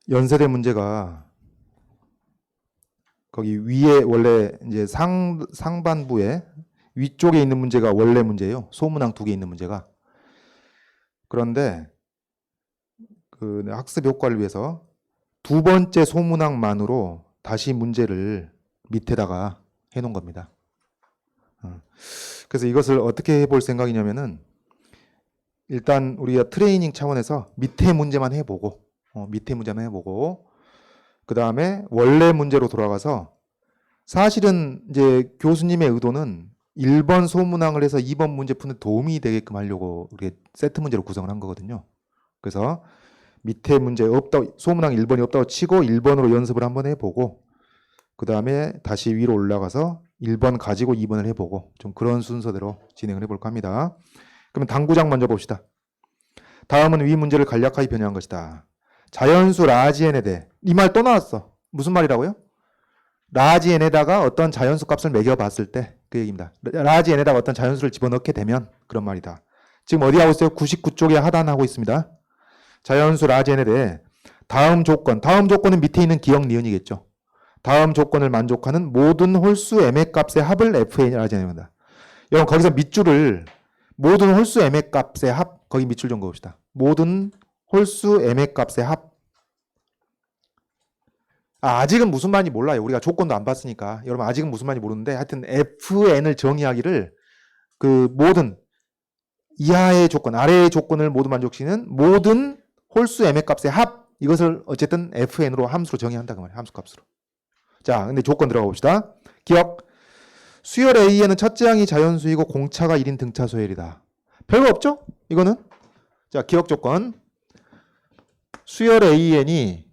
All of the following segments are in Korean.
연세대 문제가 거기 위에 원래 이제 상반부에 위쪽에 있는 문제가 원래 문제예요. 소문항 2개 있는 문제가. 그런데 그 학습 효과를 위해서 두 번째 소문항만으로 다시 문제를 밑에다가 해놓은 겁니다. 그래서 이것을 어떻게 해볼 생각이냐면은 일단 우리가 트레이닝 차원에서 밑에 문제만 해보고 그 다음에 원래 문제로 돌아가서 사실은 이제 교수님의 의도는 1번 소문항을 해서 2번 문제 푸는 도움이 되게끔 하려고 우리가 세트 문제로 구성을 한 거거든요. 그래서 밑에 문제 없다, 소문항 1번이 없다고 치고 1번으로 연습을 한번 해보고 그 다음에 다시 위로 올라가서 1번 가지고 2번을 해보고 좀 그런 순서대로 진행을 해볼까 합니다. 그러면 당구장 먼저 봅시다. 다음은 위 문제를 간략하게 변형한 것이다. 자연수 라지 n에 대해 이 말 또 나왔어. 무슨 말이라고요? 라지 n에다가 어떤 자연수 값을 매겨봤을 때 그 얘기입니다. 라지 n에다가 어떤 자연수를 집어넣게 되면 그런 말이다. 지금 어디 하고 있어요? 99쪽에 하단하고 있습니다. 자연수 라지 n에 대해 다음 조건은 밑에 있는 기억 니은이겠죠. 다음 조건을 만족하는 모든 홀수 m의 값의 합을 fn이 라지 n에 한다. 여러분 거기서 밑줄을 모든 홀수 m의 값의 합 거기 밑줄 좀 그읍시다. 모든 홀수 m의 값의 합. 아직은 무슨 말인지 몰라요. 우리가 조건도 안 봤으니까. 여러분 아직은 무슨 말인지 모르는데 하여튼 fn을 정의하기를 그 모든 이하의 조건, 아래의 조건을 모두 만족시키는 모든 홀수 m의 값의 합. 이것을 어쨌든 fn으로 함수로 정의한다 그 말이에요. 함수 값으로. 자, 근데 조건 들어가 봅시다. 기억. 수열 A에는 첫째 항이 자연수이고 공차가 1인 등차 소열이다. 별거 없죠? 이거는. 자, 기억 조건. 수열 AN이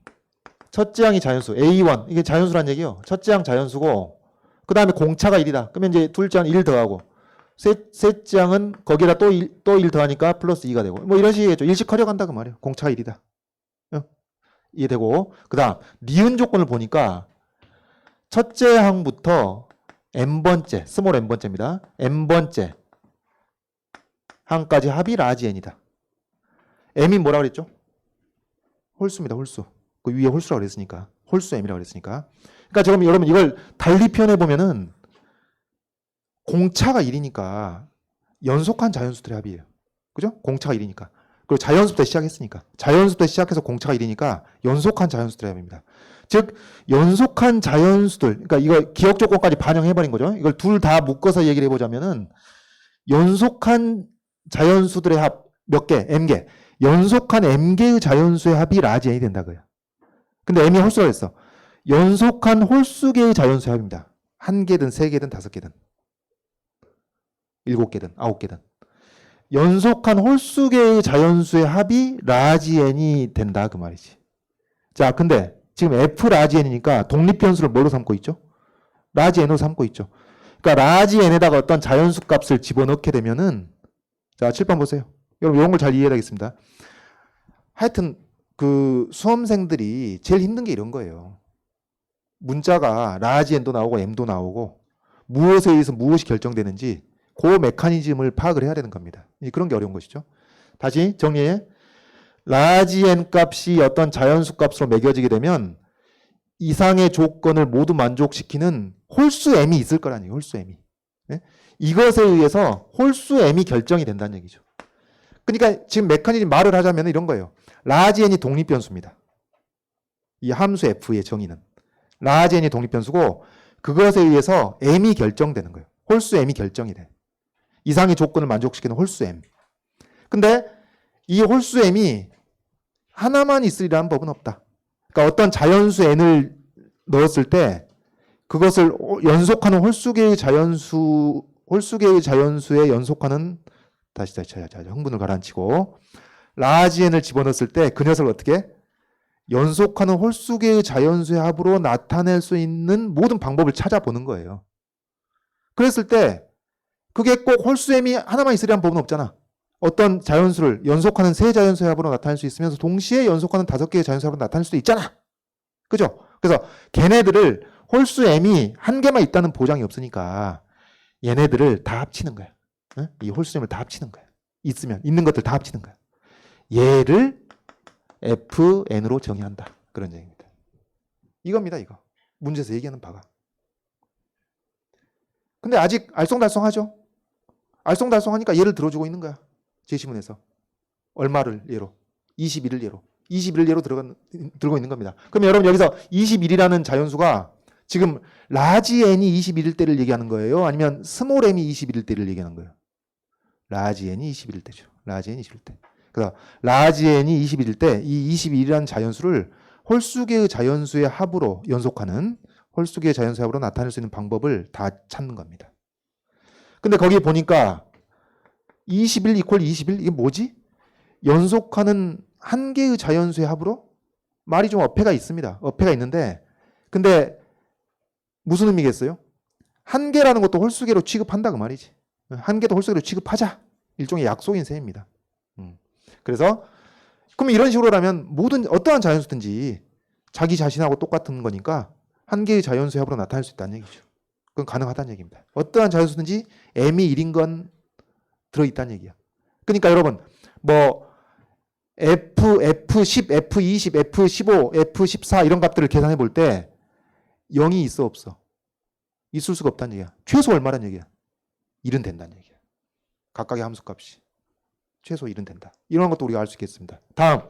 첫째 항이 자연수, A1. 이게 자연수란 얘기예요. 첫째 항 자연수고 그 다음에 공차가 1이다. 그러면 이제 둘째 항 1 더하고 셋째 항은 거기다 또 1 더하니까 플러스 2가 되고 뭐 이런 식이겠죠. 일식하려 간다 그 말이에요. 공차가 1이다. 이해되고 그 다음 니은 조건을 보니까 첫째 항부터 n번째, 스몰 n번째입니다. n번째 항까지 합이 라지 n이다. m이 뭐라 그랬죠? 홀수입니다. 홀수. 그 위에 홀수라고 그랬으니까. 홀수 m이라고 그랬으니까. 그러니까 지금 여러분 이걸 달리 표현해 보면은 공차가 1이니까 연속한 자연수들의 합이에요. 그죠? 공차가 1이니까. 그리고 자연수부터 시작했으니까. 자연수부터 시작해서 공차가 1이니까 연속한 자연수들의 합입니다. 즉 연속한 자연수들, 그러니까 이거 기억 조건까지 반영해버린 거죠. 이걸 둘 다 묶어서 얘기를 해보자면은 연속한 자연수들의 합 몇 개? m개. 연속한 m개의 자연수의 합이 라지 n이 된다고요. 근데 m이 홀수라고 했어. 연속한 홀수개의 자연수의 합입니다. 한 개든 세 개든 다섯 개든 7개든 9개든 연속한 홀수개의 자연수의 합이 라지 n이 된다 그 말이지. 자, 근데 지금 f 라지 n이니까 독립변수를 뭘로 삼고 있죠? 라지 n으로 삼고 있죠. 그러니까 라지 n에다가 어떤 자연수 값을 집어넣게 되면은 자, 7번 보세요. 여러분 이런 걸 잘 이해해야 되겠습니다. 하여튼 그 수험생들이 제일 힘든 게 이런 거예요. 문자가 라지 n도 나오고 m도 나오고 무엇에 의해서 무엇이 결정되는지 그 메커니즘을 파악을 해야 되는 겁니다. 그런 게 어려운 것이죠. 다시 정리해. 라지 n 값이 어떤 자연수 값으로 매겨지게 되면 이상의 조건을 모두 만족시키는 홀수 m이 있을 거라는 얘기예요. 홀수 m이. 네? 이것에 의해서 홀수 m이 결정이 된다는 얘기죠. 그러니까 지금 메커니즘 말을 하자면 이런 거예요. 라지 n이 독립변수입니다. 이 함수 f의 정의는. 라지 n이 독립변수고 그것에 의해서 m이 결정되는 거예요. 홀수 m이 결정이 돼. 이상의 조건을 만족시키는 홀수 m. 근데 이 홀수 m이 하나만 있으리라는 법은 없다. 그러니까 어떤 자연수 n을 넣었을 때 그것을 연속하는 홀수개의 자연수에 연속하는 다시 흥분을 가라앉히고 라지 n을 집어넣었을 때 그 녀석을 어떻게 연속하는 홀수개의 자연수의 합으로 나타낼 수 있는 모든 방법을 찾아보는 거예요. 그랬을 때 그게 꼭 홀수 m이 하나만 있으리라는 법은 없잖아. 어떤 자연수를 연속하는 세 자연수의 합으로 나타낼 수 있으면서 동시에 연속하는 5개의 자연수의 합으로 나타낼 수도 있잖아. 그죠? 그래서 걔네들을 홀수 m이 한 개만 있다는 보장이 없으니까 얘네들을 다 합치는 거야. 응? 이 홀수 m을 다 합치는 거야. 있으면 있는 것들 다 합치는 거야. 얘를 fn으로 정의한다. 그런 얘기입니다. 이겁니다. 이거. 문제에서 얘기하는 바가. 근데 아직 알쏭달쏭하죠? 알쏭달쏭하니까 예를 들어주고 있는 거야. 제시문에서. 얼마를 예로? 21을 예로. 21을 예로 들고 있는 겁니다. 그럼 여러분 여기서 21이라는 자연수가 지금 라지 n이 21일 때를 얘기하는 거예요? 아니면 스몰 m이 21일 때를 얘기하는 거예요? 라지 n이 21일 때죠. 라지 n이 21일 때. 그래서 라지 n이 21일 때 이 21이라는 자연수를 홀수개의 자연수의 합으로 연속하는 홀수개의 자연수의 합으로 나타낼 수 있는 방법을 다 찾는 겁니다. 근데 거기 보니까 21 이퀄 21 이게 뭐지? 연속하는 한 개의 자연수의 합으로? 말이 좀 어폐가 있습니다. 어폐가 있는데 근데 무슨 의미겠어요? 한 개라는 것도 홀수개로 취급한다 그 말이지. 한 개도 홀수개로 취급하자. 일종의 약속인 셈입니다. 그래서 그럼 이런 식으로라면 모든 어떠한 자연수든지 자기 자신하고 똑같은 거니까 한 개의 자연수의 합으로 나타낼 수 있다는 얘기죠. 그건 가능하다는 얘기입니다. 어떠한 자연수든지 m이 1인 건 들어있다는 얘기야. 그러니까 여러분 뭐 F10, F20, F15, F14 이런 값들을 계산해 볼 때 0이 있어 없어? 있을 수가 없다는 얘기야. 최소 얼마란 얘기야? 1은 된다는 얘기야. 각각의 함수값이. 최소 1은 된다. 이런 것도 우리가 알 수 있겠습니다. 다음.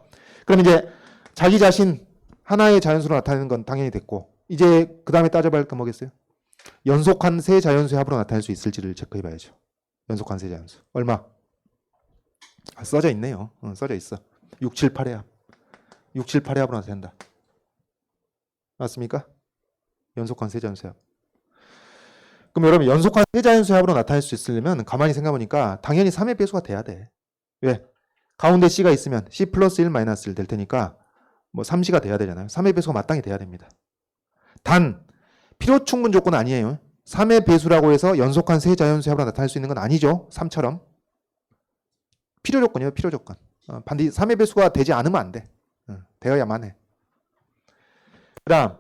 그럼 이제 자기 자신 하나의 자연수로 나타내는 건 당연히 됐고 이제 그 다음에 따져봐야 할 건 뭐겠어요? 연속한 세 자연수의 합으로 나타낼 수 있을지를 체크해 봐야죠. 연속한 세 자연수. 얼마? 써져 있네요. 써져 있어. 6, 7, 8의 합. 6, 7, 8의 합으로 나타낸다. 맞습니까? 연속한 세 자연수의 합. 그럼 여러분 연속한 세 자연수의 합으로 나타낼 수 있으려면 가만히 생각해보니까 당연히 3의 배수가 돼야 돼. 왜? 가운데 C가 있으면 C 플러스 1 마이너스 1 될 테니까 뭐 3C가 돼야 되잖아요. 3의 배수가 마땅히 돼야 됩니다. 단 필요 충분 조건은 아니에요. 3의 배수라고 해서 연속한 세 자연수의 합으로 나타낼 수 있는 건 아니죠. 3처럼. 필요 조건이에요. 필요 조건. 반드시 3의 배수가 되지 않으면 안 돼. 되어야만 해. 그 다음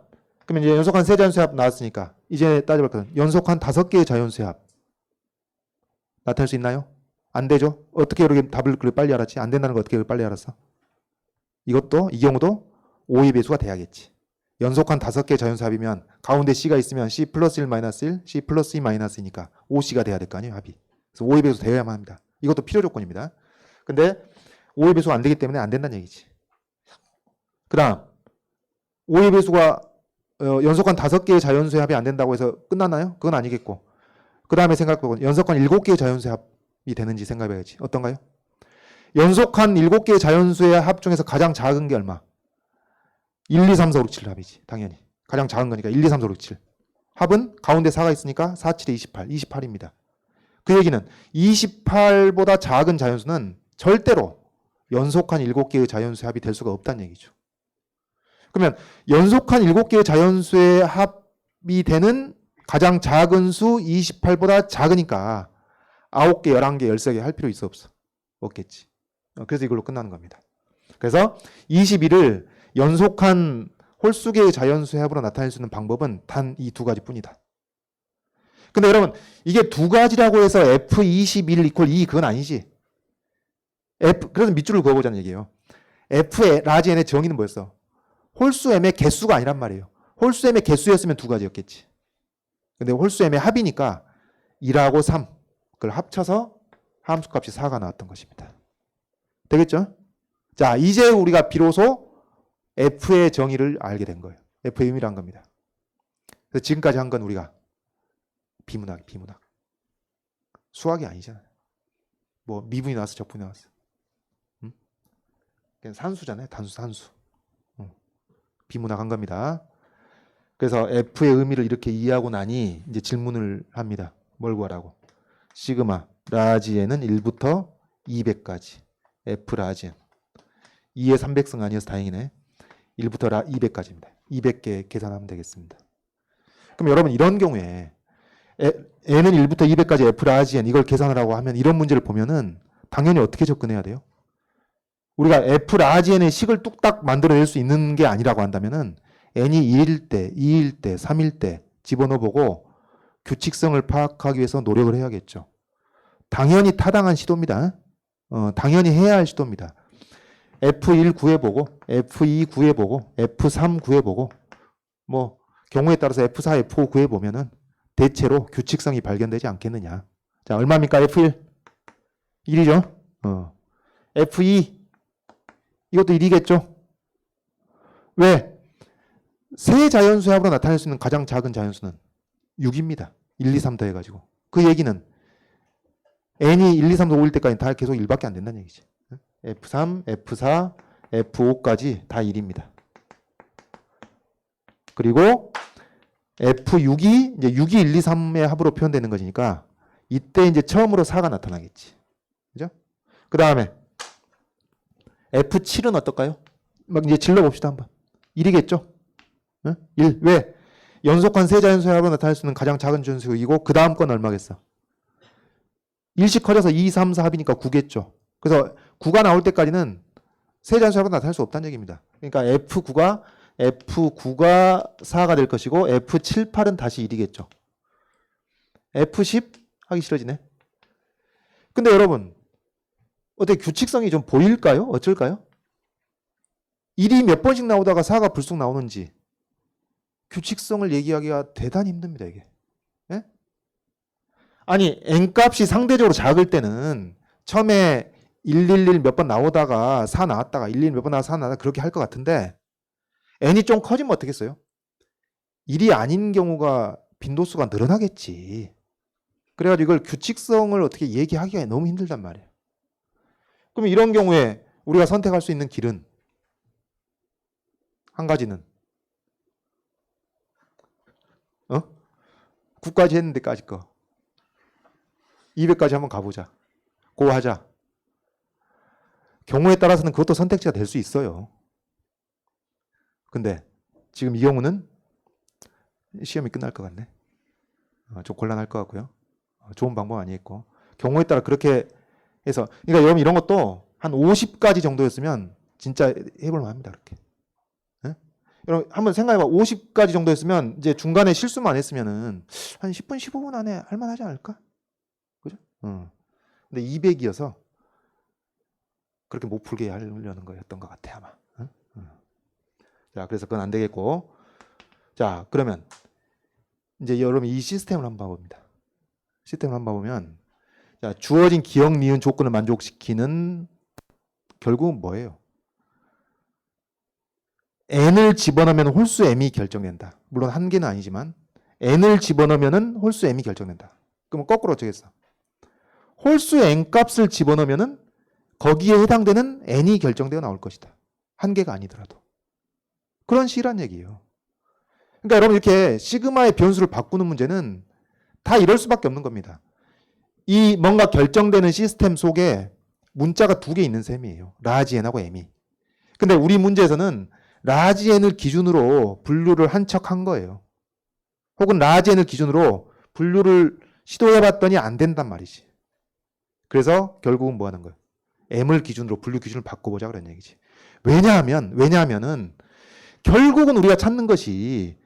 그러면 이제 연속한 세 자연수의 합 나왔으니까 이제 따져볼 거는 연속한 5개의 자연수의 합 나타낼 수 있나요? 안 되죠. 어떻게 이렇게 답을 빨리 알았지? 안 된다는 거 어떻게 빨리 알았어? 이것도 이 경우도 5의 배수가 돼야겠지. 연속한 5개의 자연수 합이면 가운데 C가 있으면 C 플러스 1 마이너스 1, C 플러스 2 마이너스니까 5C가 돼야 될 거 아니에요 합이. 그래서 5의 배수 되어야만 합니다. 이것도 필요 조건입니다. 근데 5의 배수가 안 되기 때문에 안 된다는 얘기지. 그 다음 5의 배수가 연속한 5개의 자연수의 합이 안 된다고 해서 끝났나요? 그건 아니겠고 그 다음에 생각해보면 연속한 7개의 자연수의 합이 되는지 생각해봐야지. 어떤가요? 연속한 7개의 자연수의 합 중에서 가장 작은 게 얼마? 1, 2, 3, 4, 5, 6, 7 합이지. 당연히. 가장 작은 거니까 1, 2, 3, 4, 5, 6, 7. 합은 가운데 4가 있으니까 4, 7에 28. 28입니다. 그 얘기는 28보다 작은 자연수는 절대로 연속한 7개의 자연수의 합이 될 수가 없다는 얘기죠. 그러면 연속한 7개의 자연수의 합이 되는 가장 작은 수 28보다 작으니까 9개, 11개, 13개 할 필요 있어 없어? 없겠지. 그래서 이걸로 끝나는 겁니다. 그래서 21을 연속한 홀수개의 자연수의 합으로 나타낼 수 있는 방법은 단 이 두 가지뿐이다. 근데 여러분 이게 두 가지라고 해서 F21 이퀄 2 그건 아니지. 그래서 밑줄을 그어보자는 얘기예요. F의 라지 n의 정의는 뭐였어? 홀수 m의 개수가 아니란 말이에요. 홀수 m의 개수였으면 두 가지였겠지. 근데 홀수 m의 합이니까 2하고 3 그걸 합쳐서 함수값이 4가 나왔던 것입니다. 되겠죠? 자, 이제 우리가 비로소 F의 정의를 알게 된 거예요. F의 의미란 겁니다. 그래서 지금까지 한 건 우리가 비문학. 수학이 아니잖아요. 뭐 미분이 나왔어, 적분이 나왔어. 그냥 산수잖아요. 산수. 비문학 한 겁니다. 그래서 F의 의미를 이렇게 이해하고 나니 이제 질문을 합니다. 뭘 구하라고? 시그마 라지 n은 1부터 200까지 F 라지 n 2의 300승 아니어서 다행이네. 1부터 200까지입니다. 200개 계산하면 되겠습니다. 그럼 여러분 이런 경우에 n은 1부터 200까지 F 라지 n 이걸 계산하라고 하면 이런 문제를 보면은 당연히 어떻게 접근해야 돼요? 우리가 F 라지 n의 식을 뚝딱 만들어낼 수 있는 게 아니라고 한다면은 n이 1일 때, 2일 때, 3일 때 집어넣어보고 규칙성을 파악하기 위해서 노력을 해야겠죠. 당연히 타당한 시도입니다. 당연히 해야 할 시도입니다. F1 구해보고 F2 구해보고 F3 구해보고 뭐 경우에 따라서 F4, F5 구해보면은 대체로 규칙성이 발견되지 않겠느냐. 자, 얼마입니까? F1 1이죠. F2 이것도 1이겠죠. 왜? 세 자연수의 합으로 나타낼 수 있는 가장 작은 자연수는 6입니다. 1, 2, 3 더해가지고. 그 얘기는 n이 1, 2, 3, 4, 5일 때까지 다 계속 1밖에 안 된다는 얘기지. F3, F4, F5까지 다 1입니다. 그리고 F6이 이제 6이 1, 2, 3의 합으로 표현되는 것이니까 이때 이제 처음으로 4가 나타나겠지. 그죠? 그 다음에 F7은 어떨까요? 막 이제 질러봅시다 한번. 1이겠죠? 1. 왜? 연속한 세 자연수의 합으로 나타낼 수 있는 가장 작은 자연수이고 그 다음 건 얼마겠어? 1씩 커져서 2, 3, 4 합이니까 9겠죠. 그래서 9가 나올 때까지는 세 자연수의 합으로 나타낼 수 없다는 얘기입니다. 그러니까 F9가 4가 될 것이고 F7, 8은 다시 1이겠죠. F10 하기 싫어지네. 근데 여러분 어떻게 규칙성이 좀 보일까요? 어쩔까요? 1이 몇 번씩 나오다가 4가 불쑥 나오는지 규칙성을 얘기하기가 대단히 힘듭니다. 이게. 예? 아니 n값이 상대적으로 작을 때는 처음에 111 몇 번 나오다가 4 나왔다가 111 몇 번 나와서 4 나왔다가 그렇게 할 것 같은데 n이 좀 커지면 어떻겠어요? 1이 아닌 경우가 빈도수가 늘어나겠지. 그래가지고 이걸 규칙성을 어떻게 얘기하기가 너무 힘들단 말이에요. 그럼 이런 경우에 우리가 선택할 수 있는 길은 한 가지는 9까지 했는데 까짓 거 200까지 한번 가보자. 고 하자. 경우에 따라서는 그것도 선택지가 될 수 있어요. 근데 지금 이 경우는 시험이 끝날 것 같네. 좀 곤란할 것 같고요. 좋은 방법 아니겠고. 경우에 따라 그렇게 해서 그러니까 여러분 이런 것도 한 50가지 정도였으면 진짜 해볼 만합니다. 그렇게. 네? 여러분 한번 생각해봐. 50가지 정도였으면 이제 중간에 실수만 안 했으면은 한 10분, 15분 안에 할 만하지 않을까? 그죠? 근데 200이어서 그렇게 못 풀게 하려는 거였던 것 같아 아마. 자, 그래서 그건 안 되겠고. 자, 그러면 이제 여러분 이 시스템을 한번 봐봅니다. 시스템을 한번 봐보면 자, 주어진 기억, 니은 조건을 만족시키는 결국은 뭐예요? n을 집어넣으면 홀수 m이 결정된다. 물론 한 개는 아니지만 n을 집어넣으면 홀수 m이 결정된다. 그러면 거꾸로 어쩌겠어? 홀수 n 값을 집어넣으면 거기에 해당되는 n이 결정되어 나올 것이다. 한 개가 아니더라도. 그런 식이란 얘기예요. 그러니까 여러분 이렇게 시그마의 변수를 바꾸는 문제는 다 이럴 수밖에 없는 겁니다. 이 뭔가 결정되는 시스템 속에 문자가 두 개 있는 셈이에요. 라지 n하고 m이. 근데 우리 문제에서는 라지 n을 기준으로 분류를 한 척 한 거예요. 혹은 라지 n을 기준으로 분류를 시도해봤더니 안 된단 말이지. 그래서 결국은 뭐 하는 거예요? m을 기준으로 분류 기준을 바꿔보자 그런 얘기지. 왜냐하면은 결국은 우리가 찾는 것이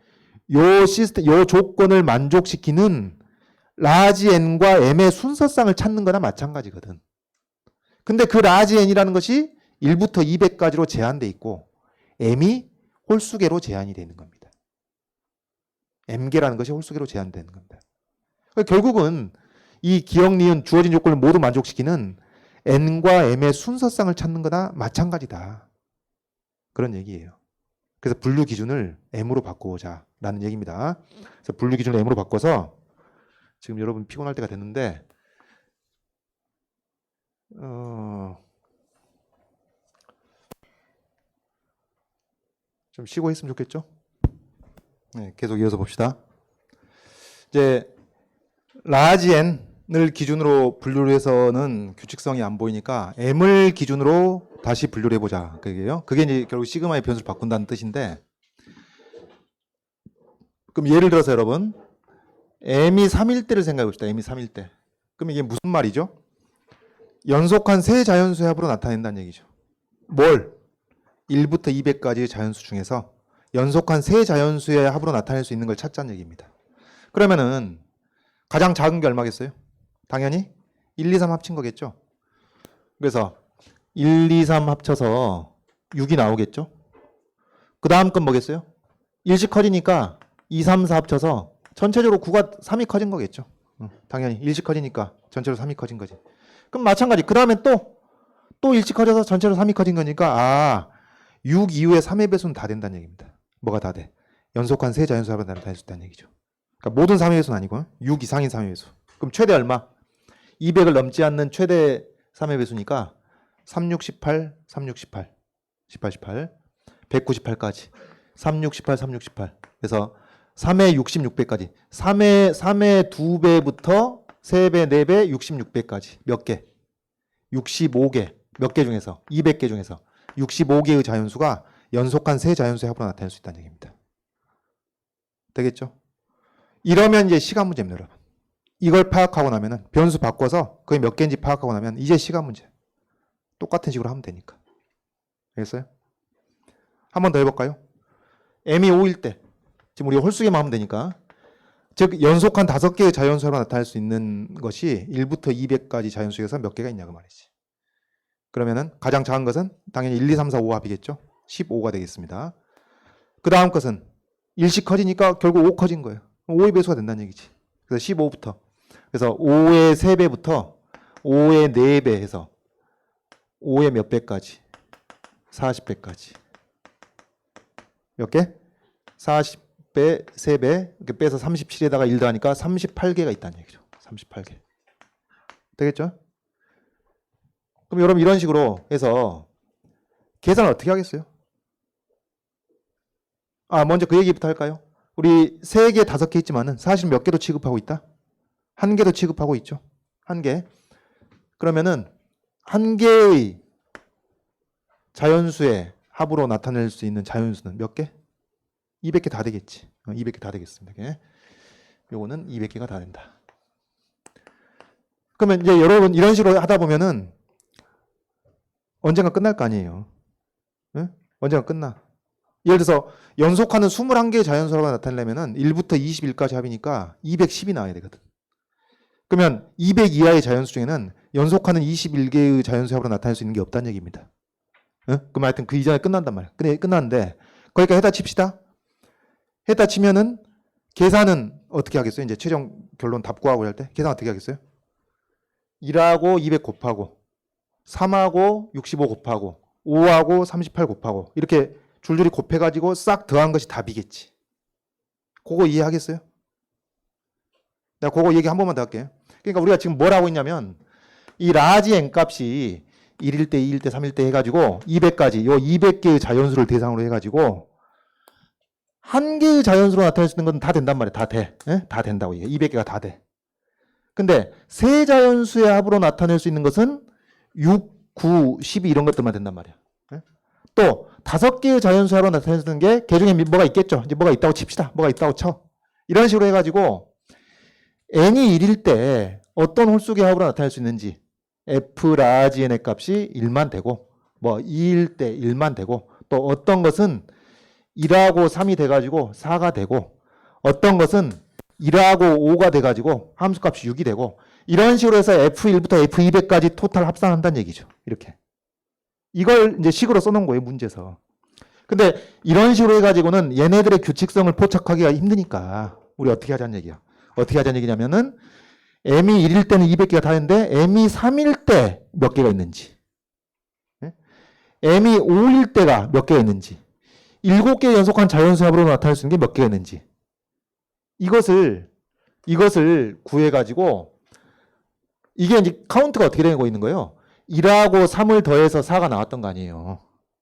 요 시스템, 요 조건을 만족시키는 라지 n과 m의 순서상을 찾는 거나 마찬가지거든. 근데 그 라지 n이라는 것이 1부터 200까지로 제한돼 있고 m이 홀수계로 제한이 되는 겁니다. m개라는 것이 홀수계로 제한되는 겁니다. 결국은 이 기억, 니은, 주어진 조건을 모두 만족시키는 n과 m의 순서상을 찾는 거나 마찬가지다. 그런 얘기예요. 그래서 분류 기준을 m으로 바꾸자 라는 얘기입니다. 그래서 분류 기준을 m으로 바꿔서 지금 여러분 피곤할 때가 됐는데 좀 쉬고 있으면 좋겠죠? 네, 계속 이어서 봅시다. 이제 라지 n을 기준으로 분류를 해서는 규칙성이 안 보이니까 m을 기준으로 다시 분류를 해보자. 그게 이제 결국 시그마의 변수를 바꾼다는 뜻인데, 그럼 예를 들어서 여러분 m이 3일 때를 생각해 봅시다. m이 3일 때. 그럼 이게 무슨 말이죠? 연속한 세 자연수의 합으로 나타낸다는 얘기죠. 뭘? 1부터 200까지의 자연수 중에서 연속한 세 자연수의 합으로 나타낼 수 있는 걸 찾자는 얘기입니다. 그러면은 가장 작은 게 얼마겠어요? 당연히 1, 2, 3 합친 거겠죠. 그래서 1, 2, 3 합쳐서 6이 나오겠죠? 그 다음 건 뭐겠어요? 1씩 커지니까 2, 3, 4 합쳐서 전체적으로 9가 3이 커진 거겠죠. 당연히 1씩 커지니까 전체로 3이 커진 거지. 그럼 마찬가지. 그 다음에 또 1씩 커져서 전체로 3이 커진 거니까 6 이후에 3의 배수는 다 된다는 얘기입니다. 뭐가 다 돼? 연속한 세 자연수 합으로 나타낼 수 있다는 얘기죠. 그러니까 모든 3의 배수는 아니고 6 이상인 3의 배수. 그럼 최대 얼마? 200을 넘지 않는 최대 3의 배수니까 3, 6, 18, 3, 6, 18, 18, 18, 198까지. 3, 6, 18, 3, 6, 18. 그래서 3의 66배까지. 3의 2배부터 3배, 4배, 66배까지. 몇 개? 65개. 몇 개 중에서? 200개 중에서. 65개의 자연수가 연속한 세 자연수의 합으로 나타낼 수 있다는 얘기입니다. 되겠죠? 이러면 이제 시간 문제입니다, 여러분. 이걸 파악하고 나면은 변수 바꿔서 그게 몇 개인지 파악하고 나면 이제 시간 문제. 똑같은 식으로 하면 되니까. 알겠어요? 한 번 더 해볼까요? m이 5일 때 지금 우리가 홀수개만 하면 되니까 즉 연속한 5개의 자연수로 나타날 수 있는 것이 1부터 200까지 자연수 중에서 몇 개가 있냐 그 말이지. 그러면은 가장 작은 것은 당연히 1, 2, 3, 4, 5 합이겠죠. 15가 되겠습니다. 그 다음 것은 1씩 커지니까 결국 5 커진 거예요. 5의 배수가 된다는 얘기지. 그래서 15부터 그래서 5의 3배부터 5의 4배 해서 5의 몇 배까지? 40배까지. 몇 개? 40배, 3배, 이렇게 빼서 37에다가 1 더하니까 38개가 있다는 얘기죠. 38개. 되겠죠? 그럼 여러분 이런 식으로 해서 계산을 어떻게 하겠어요? 먼저 그 얘기부터 할까요? 우리 3개, 5개 있지만은 사실 몇 개도 취급하고 있다? 1개도 취급하고 있죠. 1개. 그러면은 1개의 자연수의 합으로 나타낼 수 있는 자연수는 몇 개? 200개 다 되겠지. 200개 다 되겠습니다. 요거는 200개가 다 된다. 그러면 이제 여러분 이런 식으로 하다 보면은 언젠가 끝날 거 아니에요. 응? 언젠가 끝나. 예를 들어서 연속하는 21개의 자연수라고 나타내려면은 1부터 21까지 합이니까 210이 나와야 되거든. 그러면 200 이하의 자연수 중에는 연속하는 21개의 자연수 합으로 나타낼 수 있는 게 없다는 얘기입니다. 응? 그럼 하여튼 그 이전에 끝난단 말이야. 근데 끝났는데 거기까지 해다 칩시다. 해다 치면은 계산은 어떻게 하겠어요? 이제 최종 결론 답 구하고 할 때 계산 어떻게 하겠어요? 1하고 200 곱하고 3하고 65 곱하고 5하고 38 곱하고 이렇게 줄줄이 곱해가지고 싹 더한 것이 답이겠지. 그거 이해하겠어요? 내가 그거 얘기 한 번만 더 할게요. 그러니까 우리가 지금 뭘 하고 있냐면 이 라지 n 값이 1일 때, 2일 때, 3일 때 해가지고 200까지 요 200개의 자연수를 대상으로 해가지고 한 개의 자연수로 나타낼 수 있는 건 다 된단 말이에요. 다 돼. 예? 다 된다고 이게 200개가 다 돼. 근데 세 자연수의 합으로 나타낼 수 있는 것은 6, 9, 12 이런 것들만 된단 말이야. 예? 또 5개의 자연수 합으로 나타낼 수 있는 게 그 중에 뭐가 있겠죠. 이제 뭐가 있다고 칩시다. 뭐가 있다고 쳐. 이런 식으로 해가지고 n이 1일 때 어떤 홀수의 합으로 나타낼 수 있는지 f 라지 n의 값이 1만 되고 뭐 2일 때 1만 되고 또 어떤 것은 1하고 3이 돼가지고 4가 되고 어떤 것은 1하고 5가 돼가지고 함수값이 6이 되고 이런 식으로 해서 F1부터 F200까지 토탈 합산한다는 얘기죠. 이렇게. 이걸 이제 식으로 써놓은 거예요. 문제에서. 근데 이런 식으로 해가지고는 얘네들의 규칙성을 포착하기가 힘드니까 우리 어떻게 하자는 얘기야. 어떻게 하자는 얘기냐면은 M이 1일 때는 200개가 다 되는데 M이 3일 때 몇 개가 있는지 M이 5일 때가 몇 개가 있는지 7개 연속한 자연수 합으로 나타낼 수 있는 게 몇 개가 있는지 이것을 구해가지고 이게 이제 카운트가 어떻게 되고 있는 거예요? 1하고 3을 더해서 4가 나왔던 거 아니에요.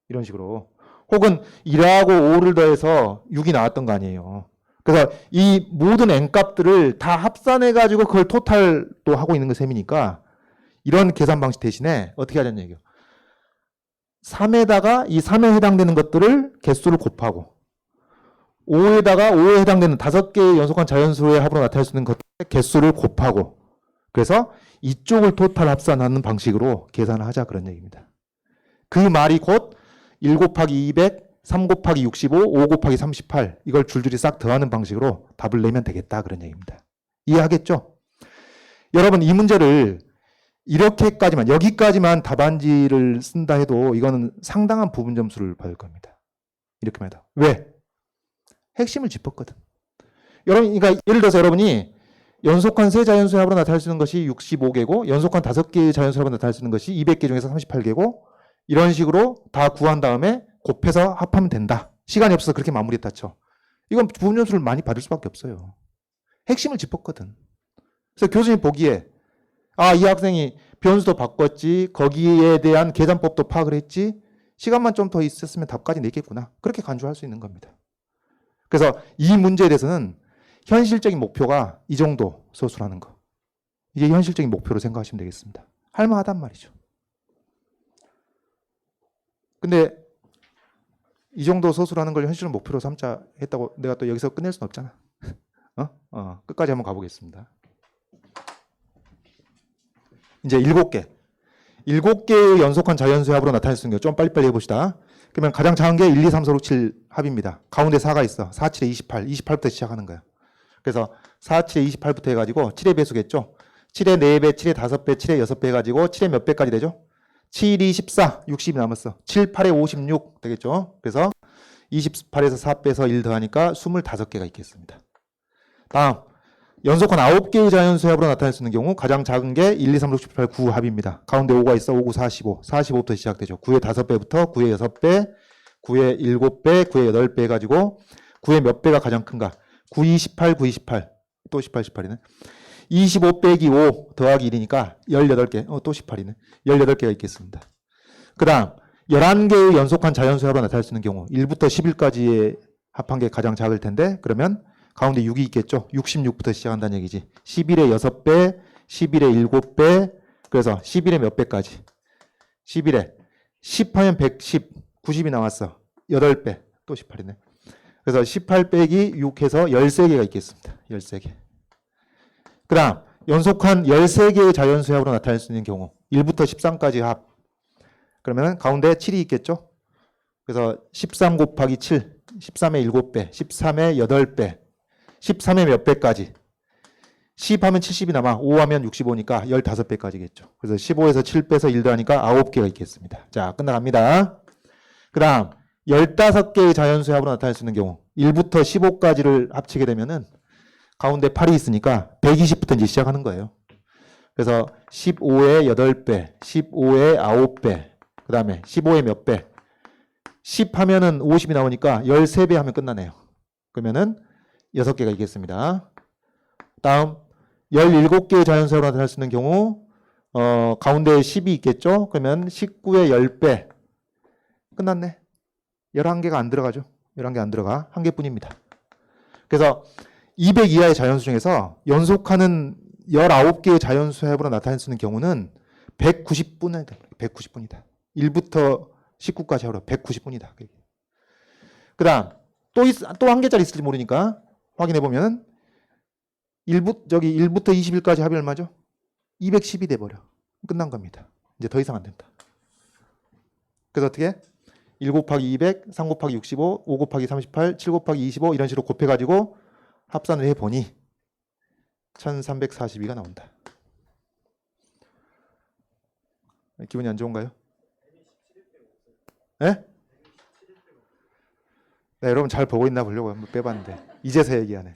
이런 식으로. 혹은 1하고 5를 더해서 6이 나왔던 거 아니에요. 그래서 이 모든 n값들을 다 합산해가지고 그걸 토탈도 하고 있는 거 셈이니까 이런 계산 방식 대신에 어떻게 하자는 얘기예요. 3에다가 이 3에 해당되는 것들을 개수를 곱하고 5에다가 5에 해당되는 5개의 연속한 자연수의 합으로 나타낼 수 있는 것들의 개수를 곱하고 그래서 이쪽을 토탈 합산하는 방식으로 계산을 하자 그런 얘기입니다. 그 말이 곧 1 곱하기 200, 3 곱하기 65, 5 곱하기 38 이걸 줄줄이 싹 더하는 방식으로 답을 내면 되겠다 그런 얘기입니다. 이해하겠죠? 여러분 이 문제를 이렇게까지만, 여기까지만 답안지를 쓴다 해도 이거는 상당한 부분 점수를 받을 겁니다. 이렇게만 해도. 왜? 핵심을 짚었거든. 여러분, 그러니까 예를 들어서 여러분이 연속한 세 자연수의 합으로 나타낼 수 있는 것이 65개고 합 다섯 개의 자연수의 합으로 나타낼 수 있는 것이 200개 중에서 38개고 이런 식으로 다 구한 다음에 곱해서 합하면 된다. 시간이 없어서 그렇게 마무리했다 쳐. 이건 부분 점수를 많이 받을 수밖에 없어요. 핵심을 짚었거든. 그래서 교수님 보기에 이 학생이 변수도 바꿨지, 거기에 대한 계산법도 파악을 했지, 시간만 좀 더 있었으면 답까지 냈겠구나. 그렇게 간주할 수 있는 겁니다. 그래서 이 문제에 대해서는 현실적인 목표가 이 정도 서술하는 거. 이게 현실적인 목표로 생각하시면 되겠습니다. 할만하단 말이죠. 근데 이 정도 서술하는 걸 현실적 목표로 삼자 했다고 내가 또 여기서 끝낼 수는 없잖아. 끝까지 한번 가보겠습니다. 이제 7개. 7개의 연속한 자연수의 합으로 나타낼 수 있는 거 좀 빨리빨리 해봅시다. 그러면 가장 작은 게 1, 2, 3, 4, 6, 7 합입니다. 가운데 4가 있어. 4, 7에 28. 28부터 시작하는 거야. 그래서 4, 7에 28부터 해가지고 7의 배수겠죠. 7의 4배, 7의 5배, 7의 6배 해가지고 7의 몇 배까지 되죠? 7, 2, 14, 60이 남았어. 7, 8에 56 되겠죠. 그래서 28에서 4 빼서 1 더하니까 25개가 있겠습니다. 다음 연속한 9개의 자연수의 합으로 나타낼 수 있는 경우 가장 작은 게 1, 2, 3, 6, 7, 8, 9 합입니다. 가운데 5가 있어. 5, 9, 45. 45부터 시작되죠. 9의 5배부터 9의 6배, 9의 7배, 9의 8배 해가지고 9의 몇 배가 가장 큰가? 9, 2, 18, 9, 2, 18. 또 18, 18이네. 25 빼기 5 더하기 1이니까 18개. 또 18이네. 18개가 있겠습니다. 그 다음 11개의 연속한 자연수의 합으로 나타낼 수 있는 경우 1부터 11까지의 합한 게 가장 작을 텐데 그러면 가운데 6이 있겠죠. 66부터 시작한다는 얘기지. 11의 6배, 11의 7배, 그래서 11의 몇 배까지? 11에 10 하면 110, 90이 나왔어. 8배, 또 18이네. 그래서 18 빼기 6 해서 13개가 있겠습니다. 13개. 그 다음 연속한 13개의 자연수의 합으로 나타낼 수 있는 경우 1부터 13까지 합. 그러면 가운데 7이 있겠죠. 그래서 13 곱하기 7, 13의 7배, 13의 8배, 13의 몇 배까지? 10 하면 70이 남아. 5 하면 65니까 15배까지겠죠. 그래서 15에서 7 빼서 1 더하니까 9개가 있겠습니다. 자, 끝나갑니다. 그 다음 15개의 자연수의 합으로 나타낼 수 있는 경우 1부터 15까지를 합치게 되면은 가운데 8이 있으니까 120부터 이제 시작하는 거예요. 그래서 15의 8배, 15의 9배, 그 다음에 15의 몇 배? 10 하면은 50이 나오니까 13배 하면 끝나네요. 그러면은 6개가 있겠습니다. 다음 17개의 자연수로 나타날 수 있는 경우 가운데 10이 있겠죠. 그러면 19의 10배 끝났네. 11개가 안 들어가죠. 11개 안 들어가. 한 개뿐입니다. 그래서 200 이하의 자연수 중에서 연속하는 19개의 자연수 합으로 나타낼 수 있는 경우는 190분이다. 190분이다. 1부터 19까지 하루 190분이다. 그 다음 또 한 개짜리 있을지 모르니까 확인해 보면 1부터 20일까지 합이 얼마죠? 210이 돼버려. 끝난 겁니다. 이제 더 이상 안 된다. 그래서 어떻게? 1 곱하기 200, 3 곱하기 65, 5 곱하기 38, 7 곱하기 25 이런 식으로 곱해가지고 합산을 해보니 1342가 나온다. 기분이 안 좋은가요? 네? 네, 여러분 잘 보고 있나 보려고 한번 빼봤는데 이제서 얘기하네.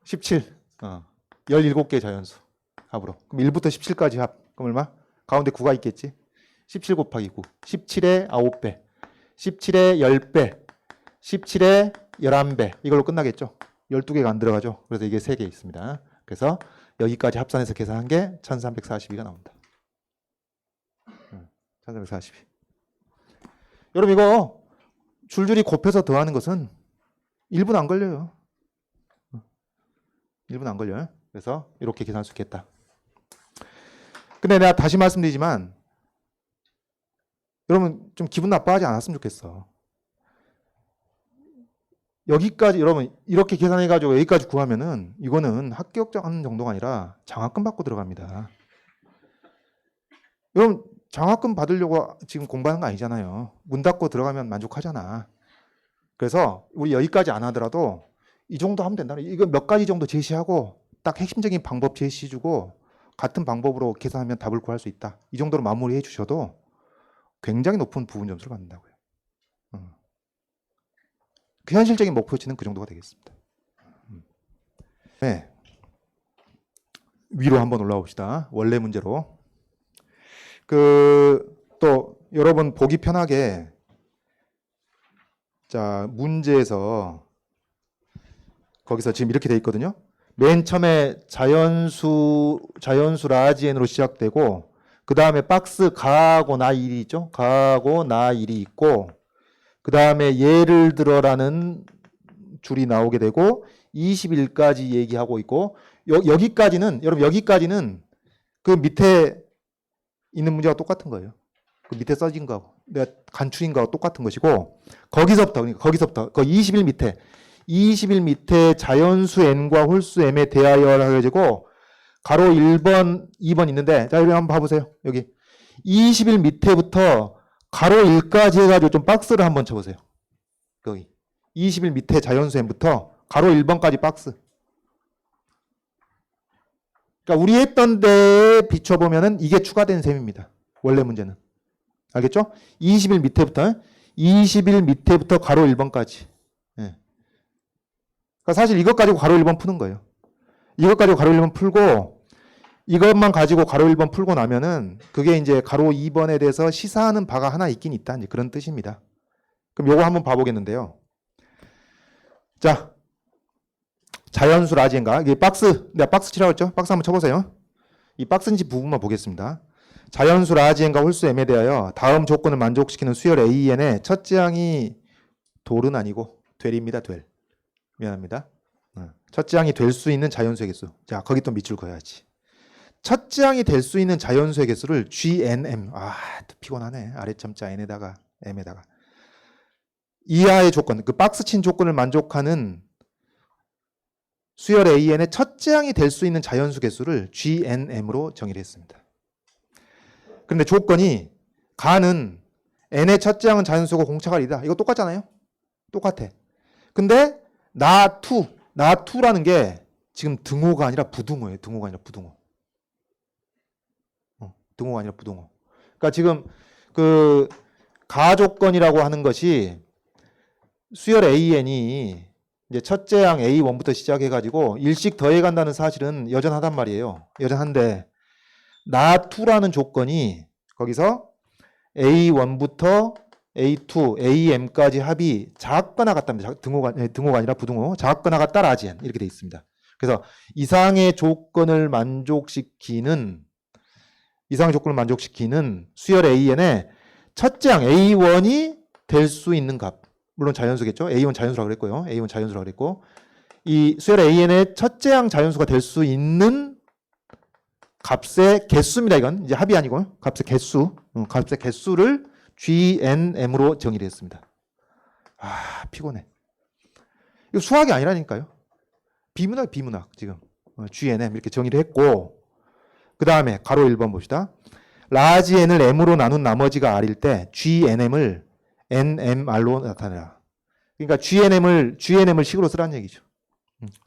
17, 17개 자연수 합으로. 그럼 1부터 17까지 합. 그럼 얼마? 가운데 9가 있겠지? 17 곱하기 9. 17의 9배. 17의 10배. 17의 11배. 이걸로 끝나겠죠? 12개가 안 들어가죠? 그래서 이게 3개 있습니다. 그래서 여기까지 합산해서 계산한 게 1342가 나온다. 1342. 여러분 이거 줄줄이 곱해서 더하는 것은 1분 안 걸려요. 1분 안 걸려요. 그래서 이렇게 계산할 수 있겠다. 근데 내가 다시 말씀드리지만 여러분 좀 기분 나빠하지 않았으면 좋겠어. 여기까지 여러분 이렇게 계산해가지고 여기까지 구하면은 이거는 합격하는 정도가 아니라 장학금 받고 들어갑니다. 여러분 장학금 받으려고 지금 공부하는 거 아니잖아요. 문 닫고 들어가면 만족하잖아. 그래서 우리 여기까지 안 하더라도 이 정도 하면 된다. 이거 몇 가지 정도 제시하고 딱 핵심적인 방법 제시해주고 같은 방법으로 계산하면 답을 구할 수 있다. 이 정도로 마무리해 주셔도 굉장히 높은 부분 점수를 받는다고요. 그 현실적인 목표치는 그 정도가 되겠습니다. 네. 위로 한번 올라와 봅시다. 원래 문제로. 또 여러분 보기 편하게 자, 문제에서 거기서 지금 이렇게 돼 있거든요. 맨 처음에 자연수 라지 n으로 시작되고 그 다음에 박스 가하고 나 1이 있죠. 가하고 나 1이 있고 그 다음에 예를 들어라는 줄이 나오게 되고 21까지 얘기하고 있고 여기까지는 여러분 여기까지는 그 밑에 있는 문제가 똑같은 거예요. 그 밑에 써진 거하고 내가 간추린 거하고 똑같은 것이고 거기서부터 그 21 밑에 자연수 n과 홀수 m에 대하여 해가지고 가로 1번, 2번 있는데 자 여기 한번 봐보세요. 여기 21 밑에부터 가로 1까지 해가지고 좀 박스를 한번 쳐보세요. 여기 21 밑에 자연수 n부터 가로 1번까지 박스. 그러니까 우리 했던 데에 비춰보면은 이게 추가된 셈입니다. 원래 문제는. 알겠죠? 21 밑에부터 가로 1번까지. 예. 그러니까 사실 이것 가지고 가로 1번 푸는 거예요. 이것 가지고 가로 1번 풀고 이것만 가지고 가로 1번 풀고 나면은 그게 이제 가로 2번에 대해서 시사하는 바가 하나 있긴 있다. 이제 그런 뜻입니다. 그럼 요거 한번 봐보겠는데요. 자, 자연수 라지인가? 이게 박스, 내가 박스 치라고 했죠? 박스 한번 쳐보세요. 이 박스인지 부분만 보겠습니다. 자연수 라지n과 홀수 m에 대하여 다음 조건을 만족시키는 수열 AN의 첫째 항이 돌은 아니고 될입니다. 될. 미안합니다. 첫째 항이 될 수 있는 자연수의 개수. 자, 거기 또 밑줄 그어야지. 첫째 항이 될 수 있는 자연수의 개수를 GNM. 또 피곤하네. 아래점자 n에다가 m에다가. 이하의 조건, 그 박스 친 조건을 만족하는 수열 AN의 첫째 항이 될 수 있는 자연수 개수를 GNM으로 정의를 했습니다. 그런데 조건이 가는 n의 첫째 항은 자연수고 공차가 1이다. 이거 똑같잖아요. 똑같아. 근데 나투라는 게 지금 등호가 아니라 부등호예요. 등호가 아니라 부등호. 등호가 아니라 부등호. 그러니까 지금 그 가조건이라고 하는 것이 수열 AN이 이제 첫째 항 A1부터 시작해가지고 일씩 더해간다는 사실은 여전하단 말이에요. 여전한데 나2라는 조건이 거기서 A1부터 A2, AM까지 합이 작거나 같답니다. 등호가 아니라 부등호. 작거나 같다 라지엔 이렇게 돼 있습니다. 그래서 이상의 조건을 만족시키는 수열 AN의 첫째 항 A1이 될 수 있는 값. 물론 자연수겠죠. A1 자연수라고 그랬고요. A1 자연수라고 그랬고 이 수열 AN의 첫째 항 자연수가 될 수 있는 값의 개수입니다. 이건 이제 합이 아니고 값의 개수를 GNM으로 정의를 했습니다. 피곤해. 이거 수학이 아니라니까요. 비문학 지금 GNM 이렇게 정의를 했고 그 다음에 가로 1번 봅시다. 라지 n을 m으로 나눈 나머지가 r일 때 GNM을 NMR로 나타내라. 그러니까 GNM을 식으로 쓰라는 얘기죠.